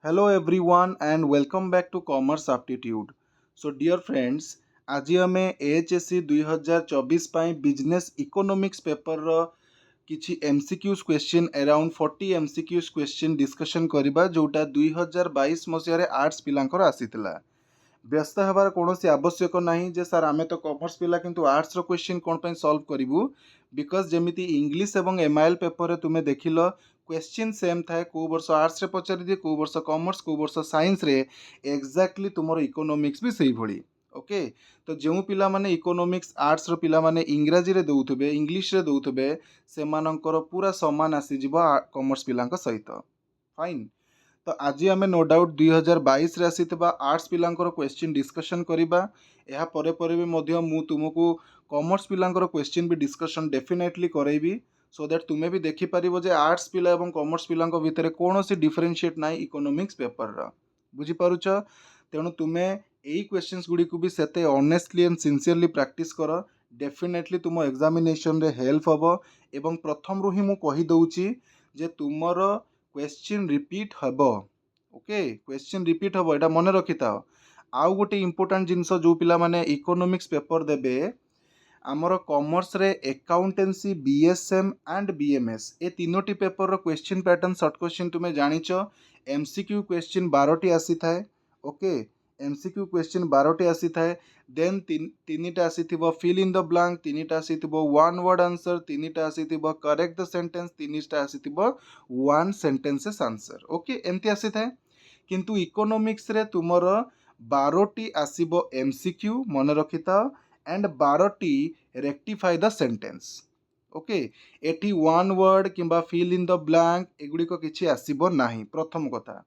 Hello everyone and welcome back to Commerce Aptitude. So dear friends, आज आम AHSC 2024 ପାଇଁ business economics paper रो किछि MCQs question around 40 MCQs question discussion करिबा जोटा 2022 मसिया रे आर्ट्स पिलांकर आसीतिला। व्यस्त हबार कौन आवश्यक नहीं जे सर आमे तो कॉमर्स पिला किंतु आर्ट्स रो क्वेश्चन कौन पे सॉल्व करिवु बिकॉज जेमिति इंग्लिश एवं एमआईएल पेपर रे तुमे देखिलो क्वेश्चन सेम थाए को वर्ष आर्ट्स रे पचारि दिए को वर्ष कॉमर्स को वर्ष साइंस रे एक्जाक्टली तुमरो इकोनॉमिक्स भी सही भली। ओके, तो जो पिला माने इकोनॉमिक्स आर्ट्स रो पिला माने इंग्रजी रे दउथबे इंग्लिश रे दउथबे सेमानंकर पूरा समान आसी जिवो कॉमर्स पिलांक सहित। फाइन। तो आज आम नो डाउट 2022 रे आसीथिबा आर्ट्स पिलांकर क्वेश्चन डिस्कशन करिबा। एहा परे परे भी मध्य मु तुमको कॉमर्स पिलांकर क्वेश्चन भी डिस्कशन डेफिनेटली करैबी सो दैट तुमे भी देखि परिबो जे आर्ट्स पिला एवं कॉमर्स पिलांक भितरे कोनोसी डिफरेंशिएट नाही इकोनॉमिक्स पेपर रा। बुझी पारुछ? तेणु तुमे एई क्वेश्चंस गुडी को भी सेते ऑनेस्टली एंड सिंसियरली प्रैक्टिस कर। डेफिनेटली तुम एग्जामिनेशन रे हेल्प हबो एवं प्रथम रु ही मु कहि दउची जे तुमरो क्वेश्चन रिपीट हम। ओके, क्वेश्चन रिपीट हम एटा मन रखि था। आउ गोटे इंपोर्टेंट जिनस जो पिला माने इकोनॉमिक्स पेपर देबे आमर कॉमर्स रे अकाउंटेंसी बीएसएम एंड बीएमएस ए तीनोटी पेपर रो क्वेश्चन पैटर्न शॉर्ट क्वेश्चन तुमे जानिच। एमसीक्यू क्वेश्चन 12टी आसी थाए। ओके, एमसीक्यू क्वेश्चन 12टी आसी थाए। देन तीनिटा आसीथिबो फिल इन द ब्लैंक, तीनिटा आसीथिबो वन वर्ड आंसर, तीनिटा आसीथिबो करेक्ट द सेंटेंस, तीनिटा आसीथिबो वन सेंटेंसेस आंसर। ओके, एमती आसी थाए। किंतु इकोनॉमिक्स रे तुमरो 12टी आसीबो एमसीक्यू मन रखिता एंड 12टी रेक्टिफाई द सेंटेंस। ओके, एटी वन वर्ड किंबा फिल इन द ब्लैंक एगुड़ी को किछि आसीबो नाही। प्रथम कथा।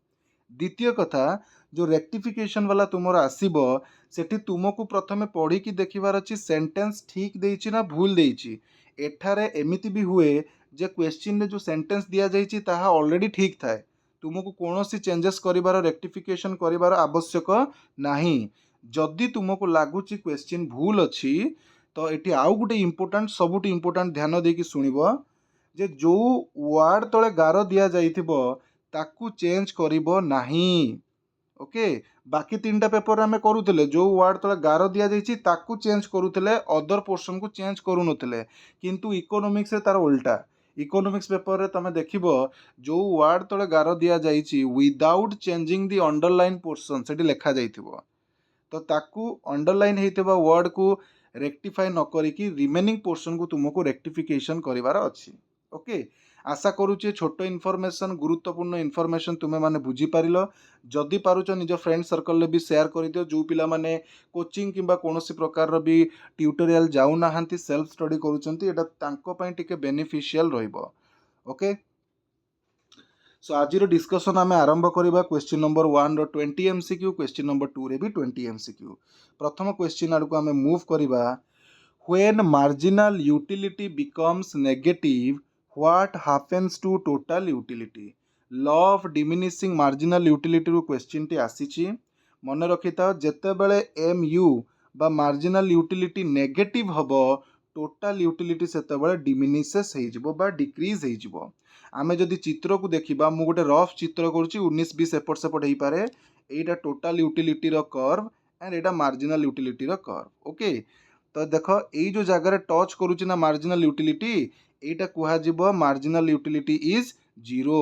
द्वितीय कथा, जो रेक्टिफिकेशन वाला तुमर आसीबो सेठी तुमको प्रथमे पढ़ी कि देखिबार अछि सेंटेंस ठीक देइछि ना भूल देइछि। एठारे एमिति भी हुए जे क्वेश्चन रे जो सेंटेंस दिया जाइछि ताहा ऑलरेडी ठीक थाए, तुमको कौनसी चेंजेस करिबार रेक्टिफिकेशन करिबार आवश्यक नाही। जदि तुमको लागुछि क्वेश्चन भूल अछि तो एठी आउ गुटे इंपोर्टेंट सबुठी इंपोर्टेंट ध्यान देकी सुनिबो जे जो वर्ड तळे गार दिया जाइथिबो ताकू चेंज करिबो नाही। ओके, बाकी तीनटा पेपर आमे करूथिले जो वर्ड तळे गार दिया जाइछि ताकू चेंज करूथिले, अदर पोर्शन को चेंज करू नथिले। किंतु इकोनॉमिक्स रे तार उल्टा। इकोनॉमिक्स पेपर रे तमे देखिबो जो वर्ड तळे गार दिया जाइछि without changing the underline portion सेठी लेखा जाइथिबो, तो ताकू अंडरलाइन हेइथिबा वर्ड को रेक्टिफाई न करिकि रिमेनिंग पोर्शन को तुमको रेक्टिफिकेशन करिवार अछि। ओके, आशा करूचे छोटो इनफॉरमेशन गुरुत्वपूर्ण इनफॉरमेशन तुमे माने बुझी पारिलो। जदि पारुच निज फ्रेंड सर्कल भी शेयर कर दियो जो पिला माने कोचिंग किंबा कोनोसी प्रकार रो भी ट्यूटोरियल जाउ नाहंती सेल्फ स्टडी करूचंती एटा तांको पई टिके बेनिफिशियल रहइबो। ओके, सो आज डिस्कसन आम आरंभ करवा क्वेश्चन नंबर 1 रो 20 एमसीक्यू, क्वेश्चन नंबर 2 रे भी 20 एमसीक्यू। प्रथम क्वेश्चन आड़ को आम मूव करवा। When marginal utility becomes negative what happens to total utility. Law of diminishing marginal utility रू क्वेश्चन टी आसीची। मन रखिता जेतेबेले एम यू बा मार्जिनल यूटिलिटी नेगेटिव हबो टोटल यूटिलिटी सेतेबेले डिमिनिशेस हेजिबो बा डिक्रीज हेजिबो। आमे जदि चित्र को देखिबा मु गोटे रफ चित्र करूची 19-20 एपट सेपट हेई पारे। एटा टोटल यूटिलिटी रो कर्व एंड एटा मार्जिनल यूटिलिटी रो कर्व। ओके, तो देख एई जो जगह रे टच करूची ना मार्जिनल यूटिलिटी एटा कुहा जिवो marginal utility is zero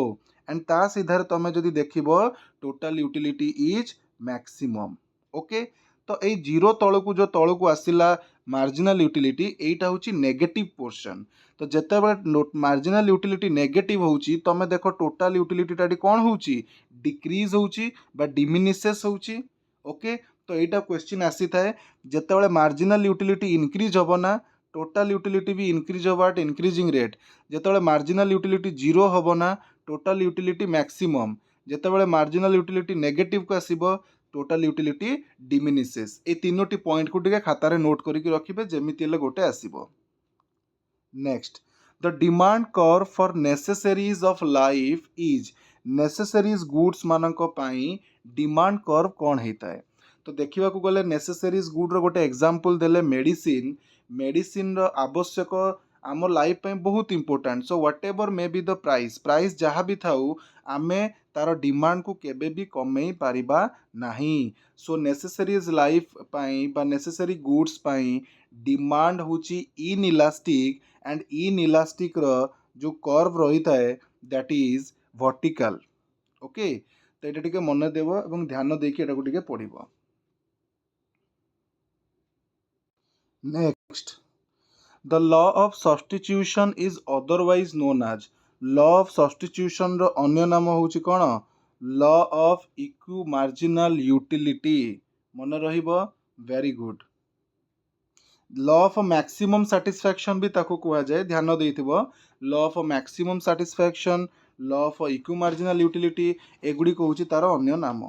and ता सीधार तमे जदि देखिबो total utility is maximum. Okay, तो एई जीरो तळकू जो तळकू आसिला मार्जिनल यूटिलिटी एटा होची नेगेटिव पोर्शन। तो जेतेबेले मार्जिनल यूटिलिटी नेगेटिव होची तमे देखो टोटल यूटिलिटी टाडी कोन होची डिक्रीज होची बा डिमिनिशेस होची। ओके, तो एटा क्वेश्चन आसी थाए जेतेबेले मार्जिनल यूटिलिटी इंक्रीज होबो ना टोटल यूटिलिटी भी इंक्रीज होबा एट इंक्रीजिंग रेट। जेतेबेले मार्जिनल यूटिलिटी जीरो होबो ना टोटल यूटिलिटी मैक्सिमम। जेतेबेले मार्जिनल यूटिलिटी नेगेटिव को आसीबो टोटल यूटिलिटी डिमिनिशेस। ए तीनोटी पॉइंट को टिके खाता रे नोट करिक रखिबे जेमिति हेले गोटे आसीबो। Next, the demand curve for necessities of life is. Necessities goods मानक पई डिमांड कर्व कौन होता है? तो देखा गले नेसेसरीज गुड रो गोटे एग्जांपल देले मेडिसिन। मेडिसिन रो आवश्यक आम लाइफ पे बहुत important. So what ever may be the price, price जहाँ भी थाउ आमे तार डिमांड को केबे भी कमई पारिबा नहीं। सो नेसेसरीज लाइफ पाई बा नेसेसरी गुड्स पाई डिमांड होची inelastic and inelastic रो जो कर्व रही थाए दैट इज वर्टिकल। ओके, तो ये टिके मन देव और ध्यान देकी एटा को टिके पढ़िबो। Next, the law of substitution is otherwise known as, law of substitution रो अन्य नाम होची कोन, law of equi marginal utility. मन रहिबो, very good. Law of maximum satisfaction भी ताको कुआ जाए, ध्यान देइथिबो। Law of maximum satisfaction, law of equi marginal utility, एगुडी कहूची तार अन्य नाम।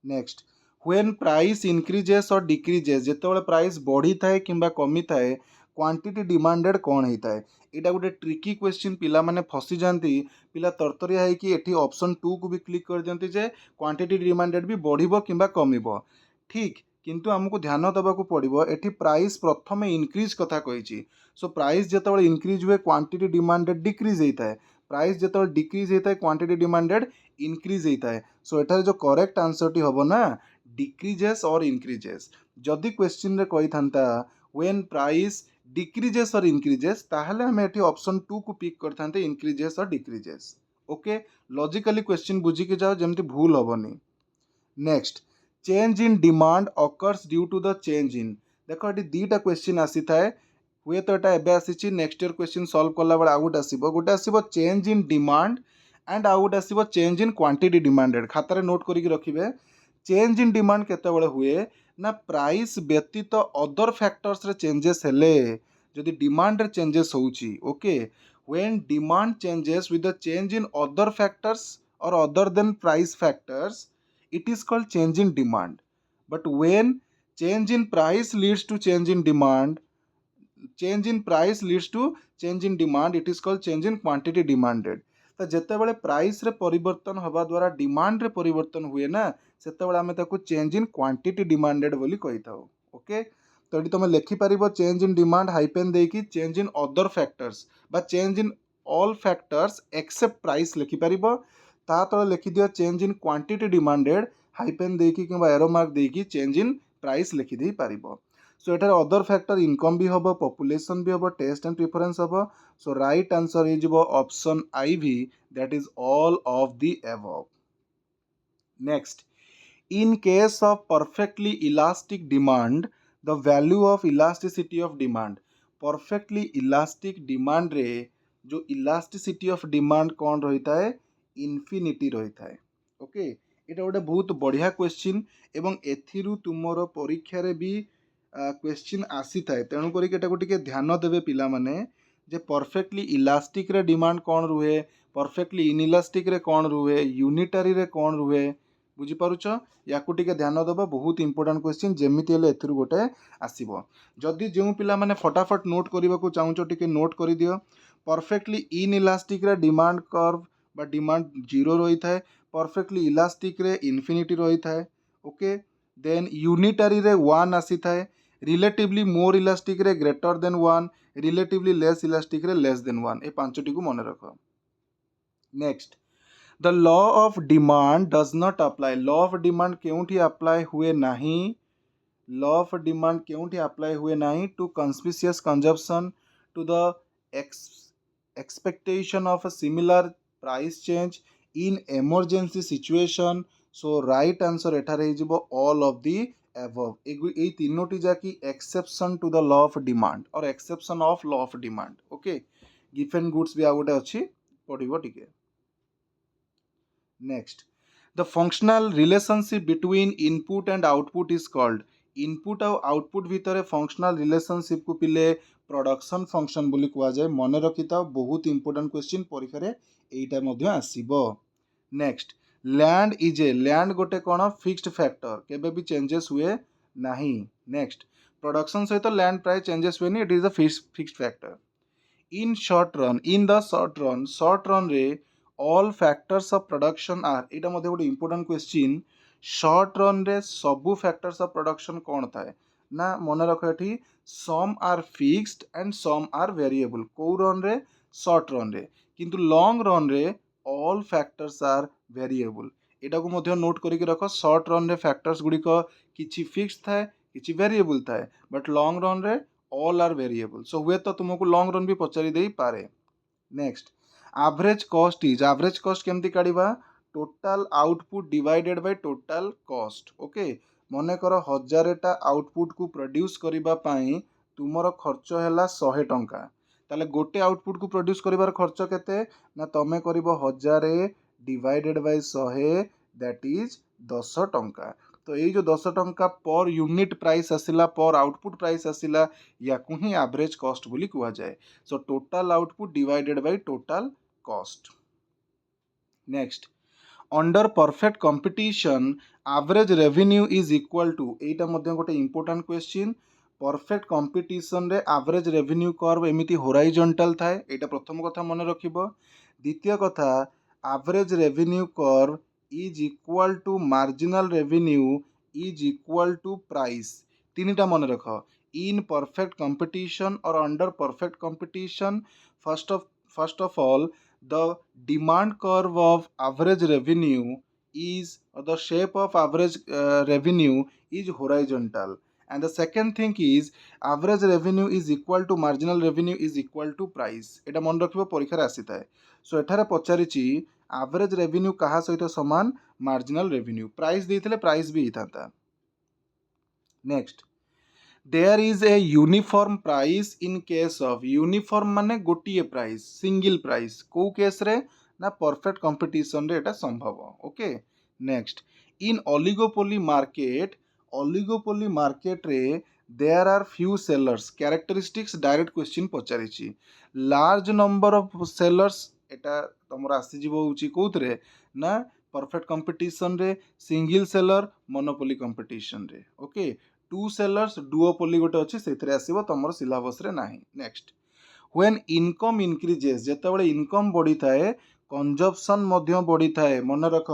नेक्स्ट, व्हेन प्राइस इंक्रीजेस और डिक्रीजेस, जेतेबेले प्राइस बढ़ी थाए किंबा कमी थाए क्वांटिटी डिमांडेड कौन होता है। यहाँ गोटे ट्रिकी क्वेश्चन, पिला माने फसी जाती, पिला तरतरिया है कि एठी ऑप्शन 2 को भी क्लिक कर दियंती जे क्वांटिटी डिमांडेड भी बढ़िबो किंबा कमिबो। ठीक, किंतु हमको ध्यान देवाक पड़ो, एठी प्राइस प्रथम इनक्रीज कथा कही। सो प्राइस जितेबाला इनक्रीज हुए क्वांटिटी डिमांडेड डिक्रीज होता है, प्राइस जितेबाला डिक्रीज होता है क्वांटिटी डिमांडेड इनक्रीज होता है। सो एठार जो करेक्ट आंसर टी हम ना डिक्रीजेस और इनक्रीजेस। जदि क्वेश्चन रे कही था व्हेन प्राइस डिक्रीजेस और इनक्रीजेस, ताहले हमें एठी ऑप्शन 2 को पिक करते इनक्रीजेस और डिक्रीजेस। ओके, लॉजिकली क्वेश्चन बुझिके जाओ जेमती भूल हेनी। Next, change in demand occurs due to the change in. देखो ये दुईटा क्वेश्चन आसी थाए, हुए तो यहाँ एवं आसी नेक्स्ट ईयर क्वेश्चन सॉल्व कला बेले आउ गोटे आसो चेंज इन डिमांड एंड आउ गोटे आसो चेंज इन क्वांटिटी डिमांडेड। खातार नोट करके रखिए, चेंज इन डिमांड केतेबेले हुए ना प्राइस व्यतीत अदर फैक्टर्स रे चेंजेस हेले, जदि डिमांड रे चेंजेस होउची। Okay, when demand changes with the change in other factors और other than price factors, it is called change in demand. But when change in price leads to change in demand, change in price leads to change in demand, it is called change in quantity demanded. तो जेतेबेले price रे परिवर्तन हवा द्वारा demand रे परिवर्तन हुए ना, सेतेबेले आमे ताको चेंज इन क्वांटिटी डिमांडेड बोली कहि थाउ। ओके, तो ये तुम लिखि पारिबो चेंज इन डिमांड हाइपेन देकी चेंज इन अदर फैक्टर्स बा change in all factors except price लिखि पारिबो। ता तले लिखि दियो change in quantity demanded hyphen देकी किंबा एरो मार्क देकी चेंज इन प्राइस लिखि देई पारिबो। सो एटार अदर फैक्टर इनकम भी हम, पॉपुलेशन भी हम, टेस्ट एंड प्रिफरेंस हम। सो राइट आंसर इज ऑप्शन आई भी, that is all of the above. Next, in case of perfectly elastic demand, the value of elasticity of demand, perfectly elastic demand रे जो elasticity of demand कौन रही है, infinity रही है। Okay, এটা गोटे बहुत बढ़िया क्वेश्चन एवं एथिरु तुमर परीक्षा रे भी क्वेश्चन आसी थाए, तेणु करी एटा को टिके ध्यान देबे पिला माने जे परफेक्टली इलास्टिक रे डिमांड कौन रुहे, परफेक्टली इनइलास्टिक रे कौन रुहे, यूनिटारी रे कौन रुहे। बुझीपारुच, या ध्यान दबा, बहुत इंपोर्टेंट क्वेश्चन, जमीती हेले एथिरु गोटे आसीबो। जदि जो पिला माने फटाफट नोट करबा को चाहूचो टिके नोट कर दियो। परफेक्टली इनइलास्टिक रे डिमांड कर्व बा डिमांड जीरो रही थाए, परफेक्टली इलास्टिक रे इन्फिनिटी रही थाए। ओके, देन यूनिटारी रे 1 आसी थाए, रिलेटिवली मोर इलास्टिक रे greater than 1, relatively less elastic रे लेस देन 1। ए पांचटी को मन रख। Next, the law of demand does not apply, law of demand केउठी अप्लाई हुए नहीं, लॉ ऑफ डिमांड केउठी अप्लाई हुए नहीं to conspicuous consumption, to the expectation of a similar price change in emergency situation. So right answer एठार हो all of the above. ए तीनोटी जाकी exception to the law of demand और exception of law of demand. Okay, Giffen goods भी आ गोटे अच्छी पढ़िबो टिके। Next, the functional relationship between input and output is called, input और आउटपुट भितर फंक्शनल रिलेशनशिप को पिले प्रोडक्शन फंक्शन बोली कुआ जाए। मन रखिता, बहुत इंपोर्टेंट क्वेश्चन परीक्षा रे एइटा मध्य आसीबो। Next, land is a, land गोटे कौन फिक्स्ड फैक्टर, केबे भी चेंजेस हुए नहीं। नेक्स्ट, प्रोडक्शन सहित लैंड प्राइस चेंजेस हुए नहीं, it is a fixed factor. In short run, in the short run रे all factors of production are, यहाँ गोटे इंपोर्टेंट क्वेश्चन, शॉर्ट रन रे सबू फैक्टर्स ऑफ प्रोडक्शन कौन थाए ना मन रख एठी some are fixed and some are variable को रन रे शॉर्ट रन रे किंतु लॉन्ग रन रे ऑल फैक्टर्स आर वेरिएबल एटा को मध्य नोट करके रख शॉर्ट रन रे फैक्टर्स गुडी को किछि फिक्स्ड थाए किछि वेरिएबल थाए बट लॉन्ग रन रे ऑल आर वेरिएबल सो हुए तो तुमको लॉन्ग रन भी पचारि देई पारे नेक्स्ट एवरेज कॉस्ट केमती काढिबा total output divided by total cost okay मन कर 1000टा आउटपुट को प्रोड्यूस करबा पई तुमर खर्च हैला 100 टंका ताले गोटे आउटपुट को प्रोड्यूस करिवार खर्च केते ना तमे करिवो 1000 डिवाइडेड बाय 100 दैट इज 10 टंका तो ये जो 10 टंका पर यूनिट प्राइस आसिला पर आउटपुट प्राइस आसिला या ही एवरेज कॉस्ट बोली कुआ जाए so total output divided by total cost next under perfect competition average revenue is equal to एटा मध्य गोटे इंपोर्टेंट क्वेश्चन परफेक्ट कंपटीशन रे एवरेज रेवेन्यू कर्व एमिति होराइजंटल थाए एटा प्रथम कथा मन रखिबो द्वितीय कथा average revenue curve is equal to marginal revenue is equal to price तीनटा मन रख इन परफेक्ट कंपटीशन और under perfect competition first of all the demand curve of average revenue is or the shape of average revenue is horizontal and the second thing is average revenue is equal to marginal revenue is equal to price eta मन रखिबो परीक्षा रे आसी थाए सो एठारे पचारिछि average revenue कहा सहित समान marginal revenue price देइथिले प्राइस भी हिताता next there is a uniform price in case of uniform माने गोटिए प्राइस सिंगल प्राइस को केस रे ना परफेक्ट कंपटीशन रे एटा संभव okay next in oligopoly market रे there are few sellers characteristics direct question पचारिछि लार्ज नंबर ऑफ सेलर्स एटा तमरा आसी जीवो होची कोथरे ना परफेक्ट कंपटीशन रे सिंगल सेलर मोनोपोली कंपटीशन रे ओके टू सेलर्स डुओपोली गोटे अच्छे से आसो तुम सिलेबस रे नाही नेक्स्ट व्हेन इनकम इनक्रीजेस जेतेबेले इनकम बढ़ी थाए कंजप्शन मध्य बढ़ी थाए मन रख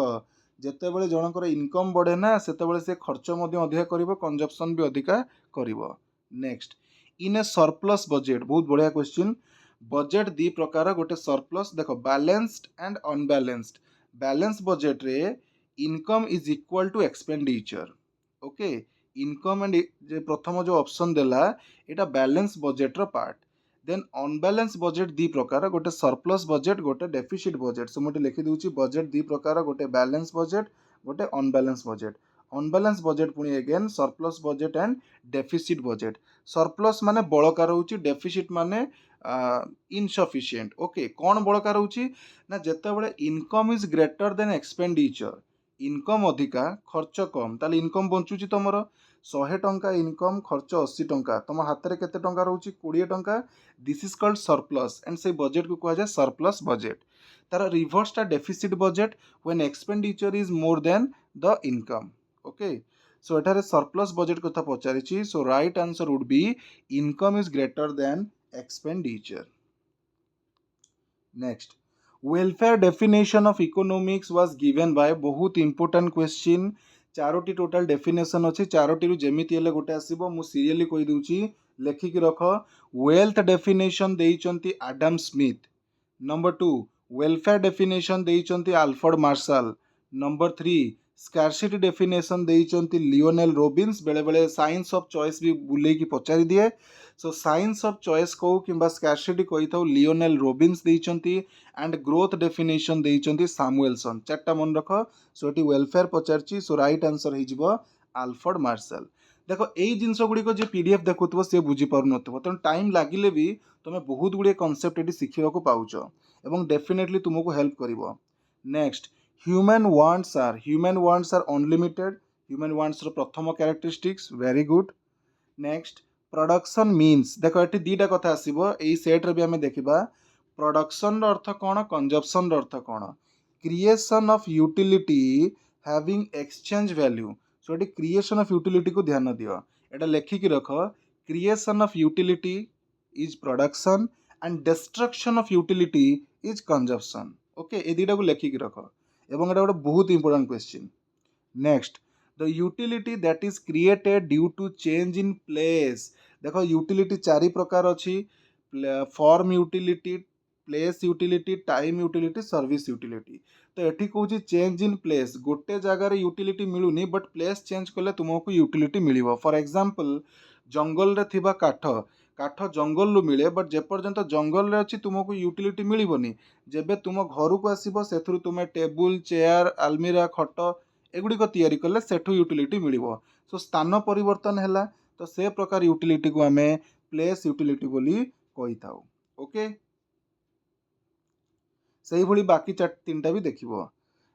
जेतेबेले जनकर इनकम बढ़े ना सेतेबेले से खर्च मध्य अधिका करिवो कंजप्शन भी अधिका करिवो next in a surplus budget बहुत बढ़िया क्वेश्चन बजेट दी प्रकार गोटे सरप्लस देखो balanced and unbalanced balance budget रे income is equal to expenditure okay income and जे प्रथम जो ऑप्शन देला एटा बैलेंस बजेट रो पार्ट देन अनबैलेंस बजेट दी प्रकार गोटे सरप्लस बजेट गोटे डेफिसिट बजेट सो मोटे लिखि दूची बजेट दी प्रकार गोटे बैलेंस बजेट गोटे अनबैलेंस बजेट पुनी again surplus budget and deficit budget surplus माने बळका रहउची डेफिसिट माने इनसफिशिएंट ओके कोन बळका रहउची ना जेतेबेले income is greater than expenditure income अधिका खर्च कम ताले इनकम बंचुची तमरो 100 टंका इनकम खर्च 80 टंका तुम हाथ में केते टंका रहउची 20 टंका this is called surplus and से बजेट को कहा जाए सरप्लस बजेट तार रिवर्स टा deficit budget when expenditure is more than the income okay so एठारे सरप्लस बजेट कथा पचारिछि so right answer would be income is greater than expenditure next welfare definition of economics was given by बहुत important question चारोटी total definition अच्छी चारोटी रु जेमिति हेले गोटे आसीबो मु सीरियली कहि दूची लेखिक रख वेल्थ डेफिनेशन देइचंती Adam Smith number 2 welfare definition देइचंती Alfred Marshall number 3 scarcity definition देइचंती लियोनेल रॉबिन्स बेले बेले साइंस ऑफ चॉइस भी बुले की पचारि दिए सो साइंस ऑफ चॉइस को किंबा स्कार्सिटी कहि थाउ लियोनेल रॉबिन्स देइचंती एंड ग्रोथ डेफिनेशन देइचंती सैमुएलसन चारटा मन रख सो एटी वेलफेयर पचारची सो राइट आंसर हे जिवो अल्फ्रेड मार्शल देखो एई जिंस गुडी को जे पीडीएफ देखुथबो से बुझी पारु नथबो तन टाइम लागिले भी तुमे बहुत गुडी कांसेप्ट एटी सिखिबा को पाउचो एवं डेफिनेटली तुमको हेल्प करिवो next human wants are unlimited human wants रो प्रथम characteristics very good next production means देखो एटी दीटा कथा आसीबो एई सेट रे भी हमें देखिबा प्रोडक्शन रो अर्थ कोन कंजप्शन रो अर्थ कोन creation of utility having exchange value so एटी क्रिएशन ऑफ यूटिलिटी को ध्यान दियो एटा लेखिक रख creation of utility is production and destruction of utility is consumption okay ए दीटा को लेखिक रख एवं एटा गोटे बहुत important question next the utility that is created due to change in place. देखो यूटिलिटी चारि प्रकार अच्छी, form utility, place utility, time utility, service utility. तो एठी कहूँ चेंज इन प्लेस, गोटे जगार यूटिलिटी मिलूनी बट प्लेस चेंज कले तुमको यूटिलिटी मिलिबो। फॉर एग्जांपल जंगल रे थिबा काठ, काठ जंगल रु मिले बट जेपर्यंत जंगल रे अछि तुमको यूटिलिटी मिलिबोनी। जेबे तुम घर को आसीबो सेथुरु तुमे टेबुल चेयर आलमीरा खट एगुड़िक तैयारी कले सेठू यूटिलिटी मिलिबो। सो स्थान परिवर्तन हैला तो से प्रकार यूटिलिटी को आमे प्लेस यूटिलिटी बोली कहि थाउ। ओके, सही भली बाकी तीनटा भी देखिबो।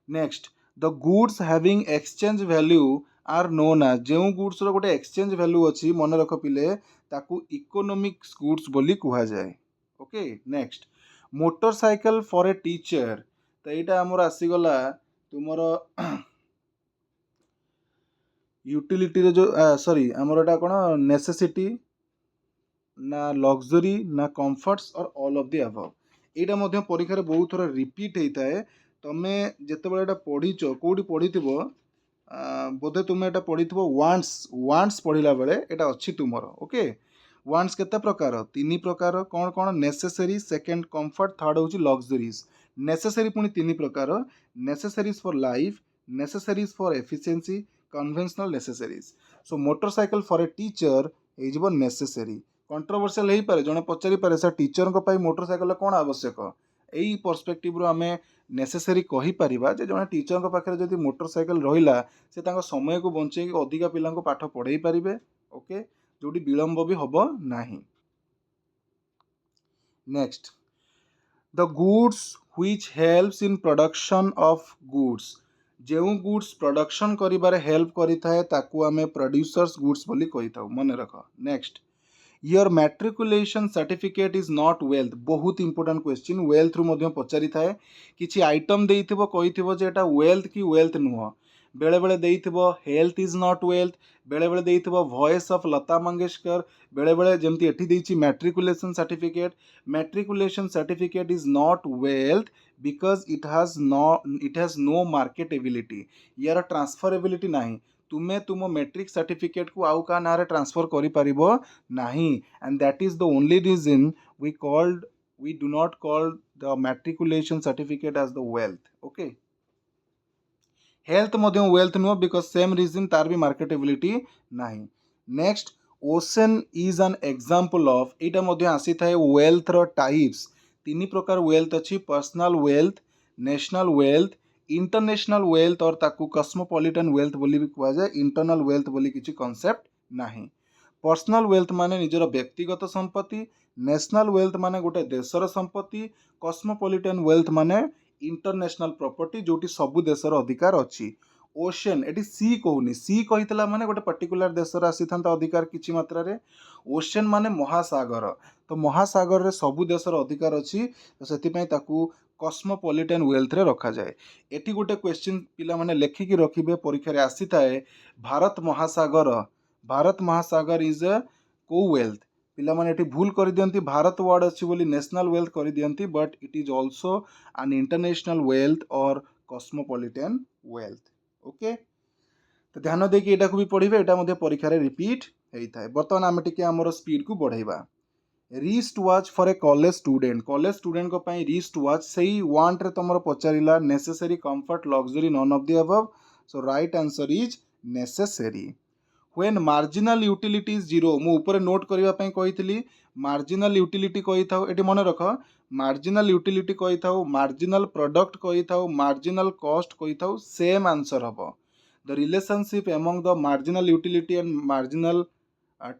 Next, the goods having exchange value are known as, जो गुड्स रो गोटे एक्सचेंज वैल्यू अछि मन रख पिले ताकू इकोनॉमिक्स गुड्स बोली कुहा जाए। Okay, next, motorcycle for a teacher, तो यहाँ आमर आसीगला तुमर यूटिलिटी जो सॉरी आमर एटा कोन नेसेसिटी ना लग्जरी ना कंफर्ट्स और ऑल ऑफ द अबव। एटा मध्य परीक्षा रे बहुत थोड़ा रिपीट होता है। तमे जेते बेले एटा पढ़ीच कोडी पढ़ीथिबो, बोधे तुम एटा पढ़ीथिबो वांट्स, वांट्स पढ़िला बेले एटा अछि तुमर। ओके, वांट्स केते प्रकार, तीन प्रकार, कौन कौन, नेसेसरी, सेकंड कंफर्ट, थर्ड होची लग्जरीज। नेसेसरी पुनी तीन प्रकार, necessities for life, necessities for efficiency, conventional necessities. So motorcycle for a teacher एजिबो नेसेसरी। कंट्रोवर्शियल हो पारे, जड़े पचारि पारे सर टीचर मोटरसाइकल कौन आवश्यक, यही पर्सपेक्टिव रो आमे नेसेसरी कहि परिबा जे जड़े टीचर पाखे जदि मोटरसाइकल रहिला से तांको समय को बंचे अधिका पिला पाठ पढ़ाई पारिबे। ओके, जोटी विलंब भी हबो नाही। Next, the goods which helps in production of goods, जो गुड्स प्रोडक्शन करिबारे हेल्प करिथाए ताकू आमे प्रोड्यूसर्स गुड्स बोली कहि थाउ, मन रख। Next, your matriculation certificate is not wealth, बहुत इंपोर्टेंट क्वेश्चन, वेल्थ रु मध्य पचारि थाए। किछि आइटम देइथिबो कहिथिबो जे एटा वेल्थ की वेल्थ नुह, बेले बेले देइथिबो हेल्थ इज नॉट वेल्थ, बेले बेले देइथिबो वॉइस ऑफ लता मंगेशकर, बेले बेले जेमति एठी देइछि matriculation certificate, matriculation certificate is not wealth because it has no marketability, यार ट्रांसफरेबिलिटी नाही। तुमे तुम मैट्रिक सर्टिफिकेट को आउ का नारे ट्रांसफर करि परिबो नहीं, and that is the only reason we do not call the matriculation certificate as the wealth. Okay, health मध्य वेल्थ नुह बिकॉज सेम रीजन तार भी मार्केटेबिलिटी नहीं। Next, ocean is an example of, एटा मध्य आसी थाए वेल्थ रो टाइप्स, तीन प्रकार वेल्थ अच्छी, personal wealth, national wealth, international wealth और ताकू कस्मोपॉलिटन वेल्थ बोली भी कहा जाए। इंटरनल वेल्थ बोली किसी कॉन्सेप्ट नहीं। पर्सनल वेल्थ माने निजर व्यक्तिगत संपत्ति, नेशनल वेल्थ माने गोटे देशर संपत्ति, कस्मोपॉलिटन वेल्थ माने इंटरनेशनल प्रॉपर्टी जोटी सबु देशर अधिकार अच्छी। ओशन, एटी सी कहूनी, सी कहितला माने गोटे पर्टिकुलर देशर आसी थांता अधिकार किछि मात्रा रे। ओशन माने महासागर, तो महासागर रे सबु देशर अधिकार अच्छी, तो सेति पई ताकू कस्मोपॉलिटन वेल्थ रे रखा जाए। एटी गोटे क्वेश्चन पिला माने लेखिकी रखिबे, परीक्षा रे आसी थाए भारत महासागर, भारत महासागर इज अ को वेल्थ, पिला माने एटी भूल कर दियंती, भारत वर्ड अच्छी बोली नेशनल वेल्थ कर दियंती, but it is also an international wealth और कस्मोपॉलिटन वेल्थ। ओके, तो ध्यान देकी एटा को भी पढ़िबे, एटा मध्ये परीक्षा रे रिपीट हेई थाए। बर्तमान आमे टिके हमर स्पीड को बढ़ाइबा। Wrist watch for a college student, college student को पई रिस्ट वाच सही वांट रे तमरो पचारिला necessary, comfort, luxury, none of the above. So right answer is necessary. When marginal utility is zero, मु ऊपर नोट करबा पई कहितली मार्जिनल यूटिलिटी कहि थाउ, एटी मन रख, मार्जिनल यूटिलिटी कहि थाउ, मार्जिनल प्रोडक्ट कहि थाउ, मार्जिनल कॉस्ट कहि थाउ, सेम आंसर हबो। The relationship among the marginal utility and marginal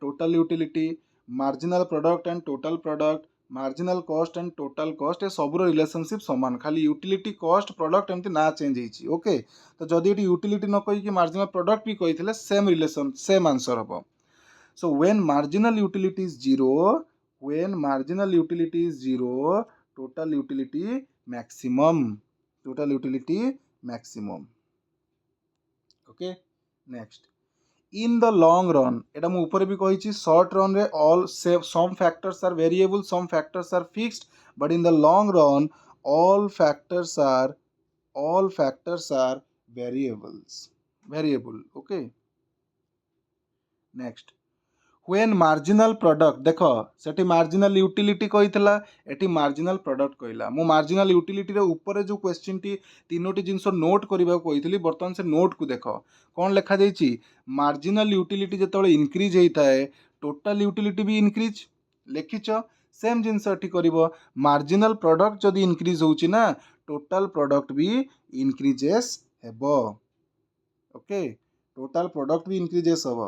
total utility, marginal product and total product, marginal cost and total cost, ए सब रिलेशनशिप समान, खाली यूटिलिटी कॉस्ट प्रोडक्ट एमती ना चेंज होइछि। ओके, तो जदि ये यूटिलिटी न कहि कि मार्जिनल प्रोडक्ट भी कहिथिले सेम रिलेशन, सेम आंसर हबो। So when marginal utility is zero, when marginal utility is zero, total utility maximum, total utility maximum. Okay, next, in the long run, एटा मु ऊपर भी कहिछि शॉर्ट रन रे all some factors are variable, some factors are fixed, but in the long run all factors are variables. Variable okay. Next when marginal product देख सेठी marginal utility कहीथिला एठी marginal product कहला मु मार्जिनाल यूटिलिटी रे ऊपर जो question T तीनोटी जिंस note करबा कहीथिली बर्तमान से नोट को देख कौन लिखा जाइछि मार्जिनाल यूटिलिटी जेतेबेले इंक्रीज होता है टोटल यूटिलिटी भी इंक्रीज लिखिच सेम जिनस एठी करिवो मार्जिनाल प्रोडक्ट जदि इंक्रीज होउछि ना टोटल प्रोडक्ट भी इंक्रीजेस हेबो ओके टोटल प्रोडक्ट भी इंक्रीजेस हेबो।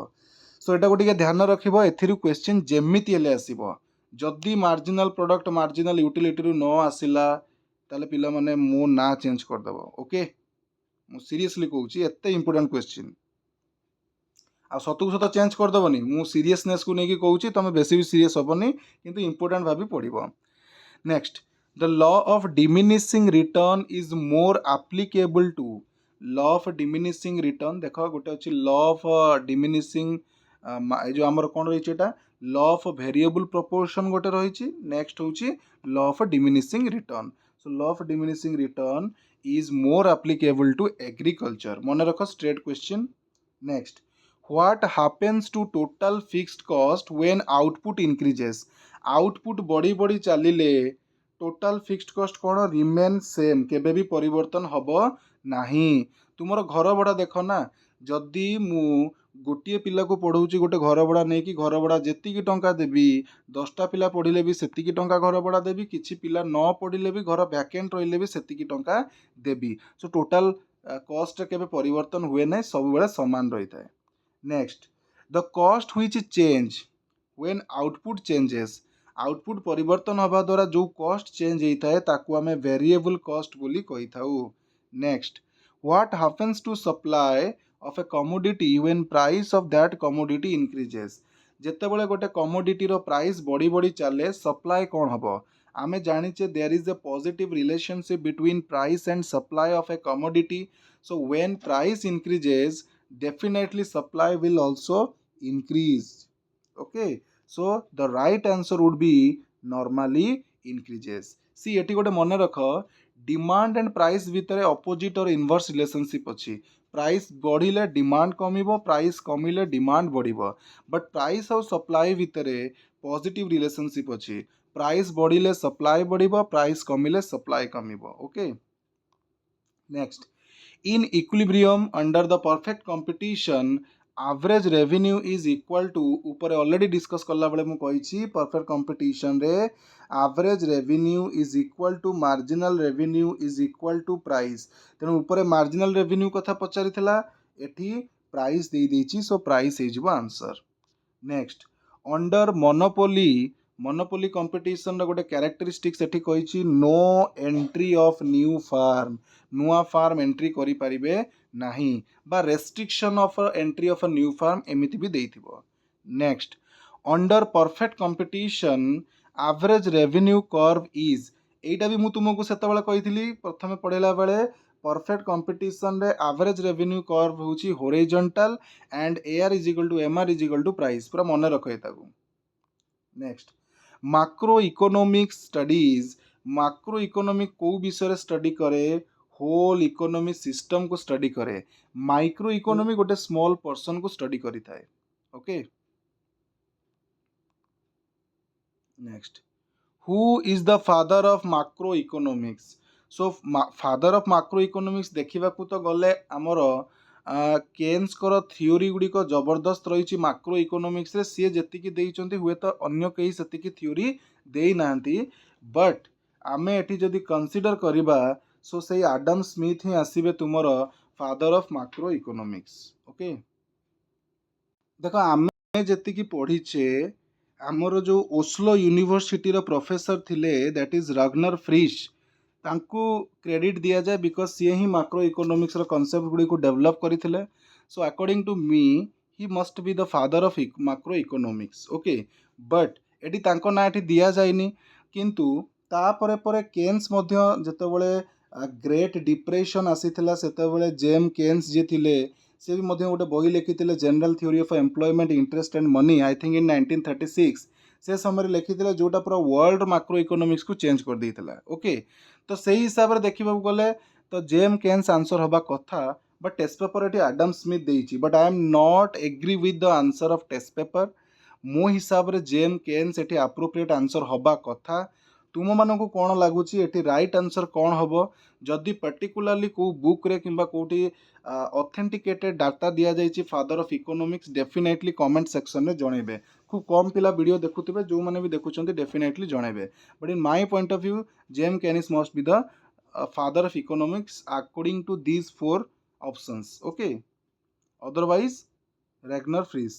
सो एटा गोटे ध्यान रखिबो एथिरु क्वेश्चन जेमिति हेले आसीबो जदि मार्जिनाल प्रोडक्ट मार्जिनाल यूटिलिटी रु न आसिला ताले पिला माने मो ना चेंज कर दबो ओके मु सीरियसली कहूची एते इंपोर्टेंट क्वेश्चन आ सतु सत चेंज कर दबनी मु सीरियसनेस को नेकी कहूची तमे बेसी भी सीरियस होबनी किंतु इंपोर्टेंट भाबी पड़िबो। Next the law of diminishing return is more applicable to law of diminishing return देख गोटे अच्छी लॉ ऑफ डिमिनिशिंग जो आमर कौन रही लॉ ऑफ वेरिएबल प्रोपोर्शन गोटे रही नेक्स्ट हूँ law of diminishing return. So law of diminishing return is more applicable to agriculture मन रख straight question. Next what happens to total fixed cost when output increases output बढ़ी बढ़ी चलिले total fixed cost कौन remain same केबे भी परिवर्तन hub नाही तुमर घर भड़ा देख ना जदि मु गोटे पिला को पढ़ाऊँगी गोटे घर भड़ा नहीं कि घर भड़ा जी टंका देवी 10टा पिला पढ़ले भी सेतिकी टंका घर भड़ा देवी किछि पिला न पढ़ले भी घर वैकेंट रहिले भी सेतिकी टंका देवी। सो टोटल कॉस्ट केबे परिवर्तन हुए ना सब बेले समान रही है। Next the cost which change when output changes output परिवर्तन हवा द्वारा जो कॉस्ट चेंज होता है ताकू आमे वेरिएबल कॉस्ट बोली कही थाउ। Next what happens to supply of a commodity when price of that commodity increases जेतेबेले गोटे कमोडिटी रो प्राइस बढ़ी बढ़ी चले सप्लाई कौन हबो आमे जानिचे there is a positive relationship between price and supply of a commodity. So when price increases definitely supply will also increase okay so the right answer would be normally increases। see एटी गोटे मन रख demand and price भितर opposite और inverse relationship अच्छी price बढ़िले demand कमिबो price कमिले डिमांड बढ़िबो बट प्राइस और सप्लाई भितर पॉजिटिव रिलेशनशिप अच्छी प्राइस बढ़िले सप्लाई बढ़िबो प्राइस कमिले सप्लाई कमिबो okay. Next in equilibrium under the perfect competition average revenue is equal to ऊपर ऑलरेडी डिस्कस करला बेले मु कहिछि परफेक्ट कंपटीशन रे average revenue is equal to marginal revenue is equal to price तेणु ऊपर marginal revenue कथा पचारिथिला एठी प्राइस दे देछि सो प्राइस हे जिवो आंसर। नेक्स्ट अंडर मोनोपोली कंपटीशन रो गोटे कैरेक्टरिस्टिक्स एठी कहिछि no entry of new firm नुआ फार्म एंट्री करि परिबे नाही बा restriction of entry of a new firm एमिति भी देइथिबो। Next under perfect competition average revenue curve is एटा भी मु तुमको सेतबेले कहिथिली प्रथमे पढेला बेले परफेक्ट कंपटीशन रे एवरेज रेवेन्यू कर्व होची horizontal and AR is equal to MR is equal to price पूरा मन रख एताकू। Next macro economics studies macro economic को विषय स्टडी करे होल इकोनॉमी सिस्टम को स्टडी करे माइक्रो इकोनॉमी गोटे स्मॉल पर्सन को स्टडी करी थाए okay. Next who is the father of macro economics so father of macro economics देखा तो गले आमर केन्स कर थ्योरी गुड़िक जबरदस्त रही मैक्रो इकोनॉमिक्स रे सी जेतिकी देइचंती हुए तो अन्य कहीं सेतिकी थ्योरी देई नांती बट आमे एठी जदि कंसीडर करिबा सो से आडम स्मिथ ही आसीबे तुमर father of macro economics okay. देखो आमे जेतिकी पढ़ीचे आमर जो ओस्लो यूनिवर्सिटी रो प्रोफेसर थिले दैट इज रग्नर फ्रिश तांकू क्रेडिट दिया जाए बिकॉज सी ही मैक्रो इकोनॉमिक्स रो कांसेप्ट गुडी को डेवलप करथिले so according to me he must be the father of macro economics okay but एटी तांको ना एटी दिया जाइनी किंतु ता परे परे केन्स मध्य जेतेबेले ग्रेट डिप्रेशन आसीथिला सेतेबेले जेम केन्स जे थिले से भी मध्य गोटे बही लिखिथिले general theory of employment interest and money I think in 1936 से समय लिखिथिले जोटा पूरा वर्ल्ड मैक्रो इकोनॉमिक्स को चेंज कर देइथिला ओके। तो सही हिसाब रे देखिबा गले तो जेम केन्स आंसर हबा कथा बट टेस्ट पेपर ये आडम स्मिथ देइछि but I am not agree with the answer of test paper मो हिसाब रे जेम केन सेठी अप्रोप्रिएट आंसर हवा कथा तुम मानक कौन लगुच ये राइट आंसर कौन हम जदि पर्टिकुलाली को बुक रे किंबा कोठी ऑथेंटिकेटेड डाटा दिया जाइछि father of economics definitely comment section रे जणेबे खूब कम पिला वीडियो देखुथिबे जो माने भी देखुचंती डेफिनेटली जणेबे but in my point of view J M Keynes must be the father of economics according to these four options. Okay, otherwise Ragnar Frisch.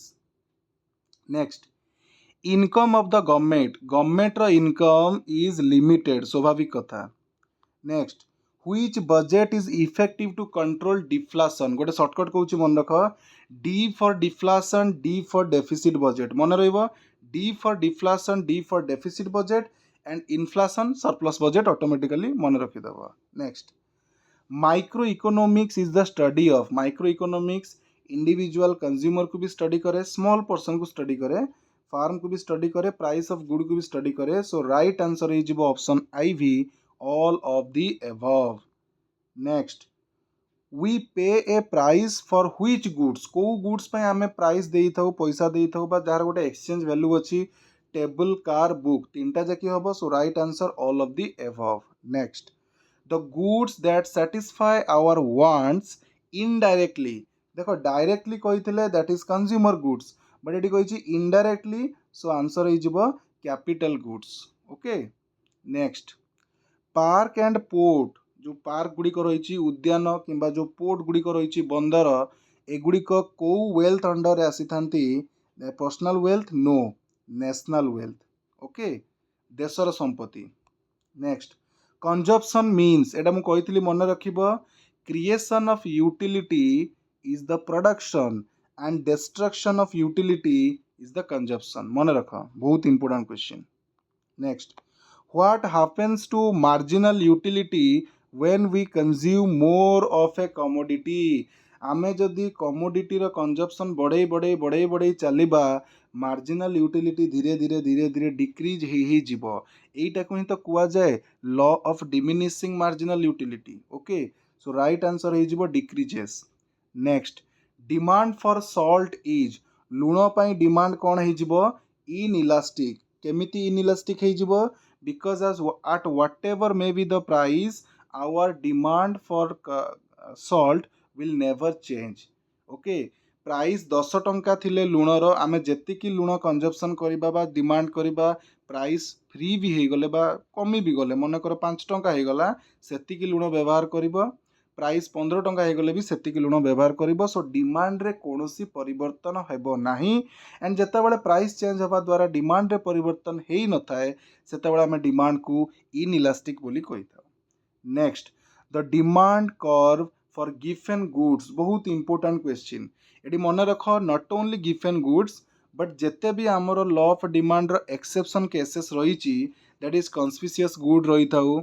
Next, income of the government ro income is limited स्वाभाविक कथा. Next, which budget is effective to control deflation गोटे shortcut कहूँ मन रख D for deflation D for deficit budget मन रहिबो D for deflation D for deficit budget and inflation surplus budget automatically मन रखिदेव. Next, microeconomics is the study of microeconomics individual consumer को भी study करे स्मॉल पर्सन को study करे farm को भी स्टडी करे प्राइस ऑफ गुड को भी स्टडी करे सो राइट आंसर इज ऑप्शन आई भी all of the above. Next, we pay a price for which goods को goods पे आमे प्राइस देई थाउ पैसा देई थाउ बा जार गोटे एक्सचेंज वैल्यू अछि टेबल कार बुक तीनटा जाकी हबो so right answer all of the above. Next, the goods that satisfy our wants indirectly देखो डायरेक्टली कहिथिले that is consumer goods but एटी कहिछि इनडायरेक्टली सो आंसर हो जिवो capital goods. Okay, next, park and port जो park गुड़िक रही उद्यान किंबा जो पोर्ट गुड़िक रही बंदर एगुड़िक कौ वेल्थ अंडर आसी था personal wealth no national wealth. Okay, देशर संपत्ति. नेक्स्ट, कंजप्शन मीन्स एटा मु कहितली मन रखिबो creation of utility is the production and destruction of utility is the consumption मन रख बहुत important question. Next, what happens to marginal utility when we consume more of a commodity आमे जदि commodity रो consumption बढ़ई बढ़ई बढ़ई बढ़ई चलिबा marginal utility धीरे धीरे धीरे धीरे decrease ही जीवो एटा को ही तो कुआ जाए law of diminishing marginal utility. Okay, so right answer ही जीवो decreases. Next, demand for salt is लुण पई डिमांड कोन ही जीवो inelastic केमिति inelastic ही जीवो because as at whatever may be the price our demand for salt will never change. Okay, price 10 टंका थिले लुणर आमे जेतिकी लुण कंजप्शन करिबा बा डिमांड करिबा प्राइस फ्री भी हे गले बा कमी भी गले मन कर 5 टंका हे गला सेतिकी लुण व्यवहार करिबो प्राइस 15 टंका हे गले भी सेतिकी लुण व्यवहार करिबो सो डिमांड रे कोनोसी परिवर्तन हेबो नाही एंड जेतेबेले प्राइस चेंज हवा द्वारा डिमांड रे परिवर्तन हेई न थाए सेतेबेले आमे डिमांड को इनइलास्टिक बोली कहिथाउ. Next, the demand curve for given goods बहुत इंपोर्टेंट क्वेश्चन एटी मन रख not only given goods but जेते भी आमर लॉ ऑफ डिमांड रो एक्सेप्शन केसेस रही दैट इज कन्स्पिशियस गुड रही थाउ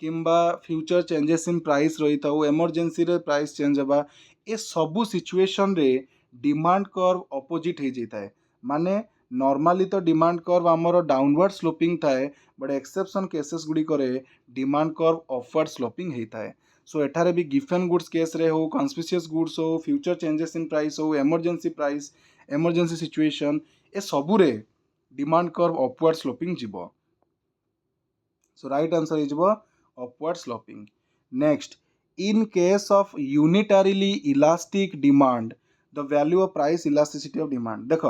किंबा फ्यूचर चेंजेस इन प्राइस रही थाउ इमरजेंसी रे प्राइस चेंज हवा ए सबु सिचुएशन रे डिमांड कर्व अपोजिट हो जाता है माने नॉर्मली तो डिमांड कर्व आमर डाउनवर्ड स्लोपिंग थाए बट एक्सेप्शन केसेस गुड़ी करे डिमांड कर्व अपवर्ड स्लोपिंग होता है. सो एठारे भी गिवन गुड्स केस रे हो कन्स्पिशियस गुड्स हो फ्यूचर चेंजेस इन प्राइस हो इमरजेंसी प्राइस इमरजेंसी सिचुएशन ए सबू रे डिमांड कर्व अपवर्ड स्लोपिंग जीवो. So right answer is upward sloping. Next, in case of unitarily elastic demand the value of price elasticity of demand देख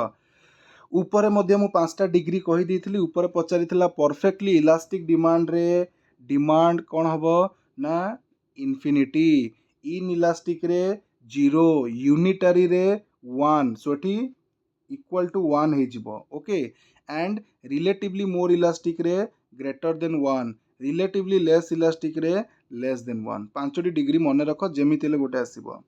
ऊपर मध्य मु 5टा डिग्री कही देइथिली ऊपर पचारिथिला परफेक्टली इलास्टिक डिमांड रे डिमांड कोन हबो ना इन्फिनिटी इन इलास्टिक रे 0 यूनिटारी रे 1 सोठी इक्वल टू 1 हे जिवो. ओके, एंड रिलेटिवली मोर इलास्टिक रे greater than 1 relatively less elastic रे लेस देन 1 5टी डिग्री मन रख जेमिति ले गोटे आसीबो.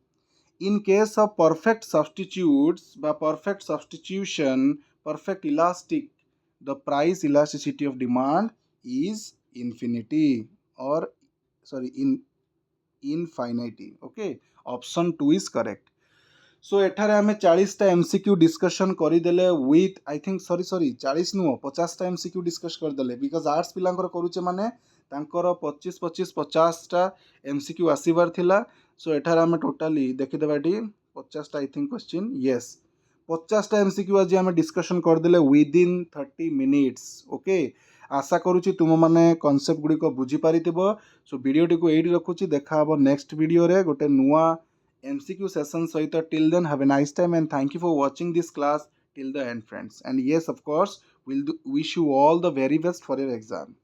In case of perfect substitutes by perfect substitution perfect elastic the price elasticity of demand is infinity or sorry infinity. Okay, option 2 is correct. सो एठारे आमे 40टा एमसीक्यू डिस्कशन करदेले विथ आई थिंक सॉरी 40 नुह 50टा एमसीक्यू डिस्कस करदेले because arts पिलांकर करूचे माने तांकर 25 50टा एमसीक्यू आसीबार थिला सो एठार आम टोटाली देखीदेवा ये 50टा आई थिंक क्वेश्चन यस 50टा एमसीक्यू आज आम डिस्कसन करदेले विदिन 30 मिनिट्स ओके आशा करुच्ची तुम मैंने कनसेप्ट गुड़िक बुझीपार सो भिडटी को ये रखुच्छी देखा नेक्स्ट वीडियो गोटे नुआ एमसीक्यू सेशन सहित till then have a nice time and thank you for watching this class till the end friends and yes of course we'll wish you all the very best for your exam.